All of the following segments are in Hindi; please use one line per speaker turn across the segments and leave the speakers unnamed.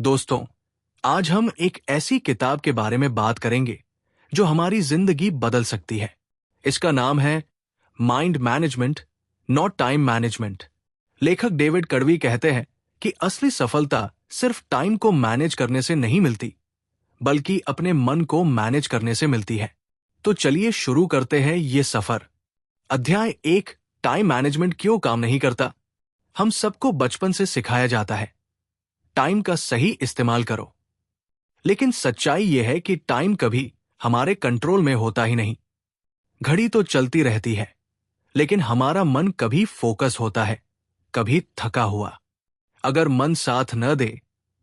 दोस्तों, आज हम एक ऐसी किताब के बारे में बात करेंगे जो हमारी जिंदगी बदल सकती है। इसका नाम है mind management, not time management. लेखक डेविड कड़वी कहते हैं कि असली सफलता सिर्फ टाइम को मैनेज करने से नहीं मिलती, बल्कि अपने मन को मैनेज करने से मिलती है। तो चलिए शुरू करते हैं ये सफर। अध्याय 1, टाइम मैनेजमेंट क्यों काम नहीं करता। हम सबको बचपन से सिखाया जाता है, टाइम का सही इस्तेमाल करो। लेकिन सच्चाई यह है कि टाइम कभी हमारे कंट्रोल में होता ही नहीं। घड़ी तो चलती रहती है, लेकिन हमारा मन कभी फोकस होता है, कभी थका हुआ। अगर मन साथ न दे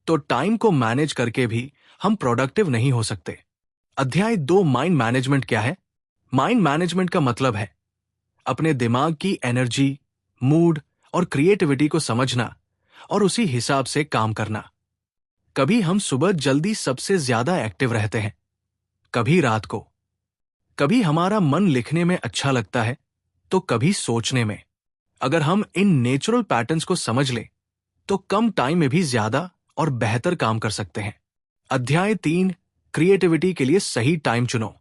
तो टाइम को मैनेज करके भी हम प्रोडक्टिव नहीं हो सकते। अध्याय 2, माइंड मैनेजमेंट क्या है। माइंड मैनेजमेंट का मतलब है अपने दिमाग की एनर्जी, मूड और क्रिएटिविटी को समझना और उसी हिसाब से काम करना। कभी हम सुबह जल्दी सबसे ज्यादा एक्टिव रहते हैं, कभी रात को। कभी हमारा मन लिखने में अच्छा लगता है तो कभी सोचने में। अगर हम इन नेचुरल पैटर्न्स को समझ लें तो कम टाइम में भी ज्यादा और बेहतर काम कर सकते हैं। अध्याय 3, क्रिएटिविटी के लिए सही टाइम चुनो।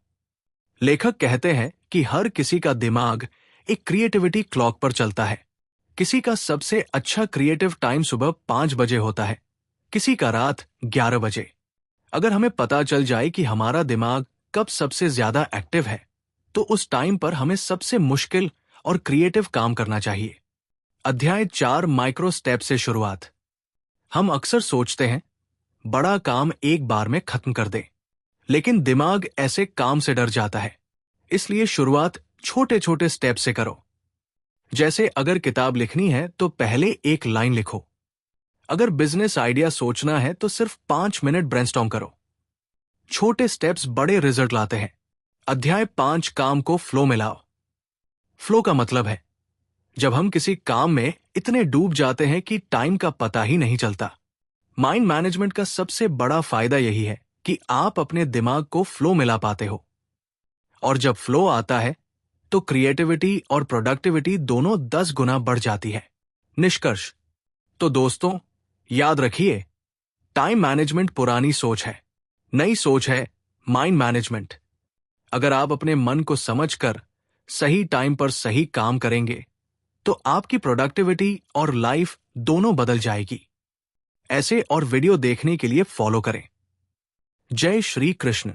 लेखक कहते हैं कि हर किसी का दिमाग एक क्रिएटिविटी क्लॉक पर चलता है। किसी का सबसे अच्छा क्रिएटिव टाइम सुबह 5 बजे होता है, किसी का रात 11 बजे। अगर हमें पता चल जाए कि हमारा दिमाग कब सबसे ज्यादा एक्टिव है, तो उस टाइम पर हमें सबसे मुश्किल और क्रिएटिव काम करना चाहिए। अध्याय 4, माइक्रो स्टेप से शुरुआत। हम अक्सर सोचते हैं बड़ा काम एक बार में खत्म कर दें, लेकिन दिमाग ऐसे काम से डर जाता है। इसलिए शुरुआत छोटे छोटे स्टेप से करो। जैसे अगर किताब लिखनी है तो पहले एक लाइन लिखो। अगर बिजनेस आइडिया सोचना है तो सिर्फ 5 मिनट ब्रेनस्टॉर्म करो। छोटे स्टेप्स बड़े रिजल्ट लाते हैं। अध्याय 5, काम को फ्लो में लाओ। फ्लो का मतलब है जब हम किसी काम में इतने डूब जाते हैं कि टाइम का पता ही नहीं चलता। माइंड मैनेजमेंट का सबसे बड़ा फायदा यही है कि आप अपने दिमाग को फ्लो में ला पाते हो। और जब फ्लो आता है तो क्रिएटिविटी और प्रोडक्टिविटी दोनों 10 गुना बढ़ जाती है। निष्कर्ष। तो दोस्तों, याद रखिए, टाइम मैनेजमेंट पुरानी सोच है, नई सोच है माइंड मैनेजमेंट। अगर आप अपने मन को समझकर सही टाइम पर सही काम करेंगे तो आपकी प्रोडक्टिविटी और लाइफ दोनों बदल जाएगी। ऐसे और वीडियो देखने के लिए फॉलो करें। जय श्री कृष्ण।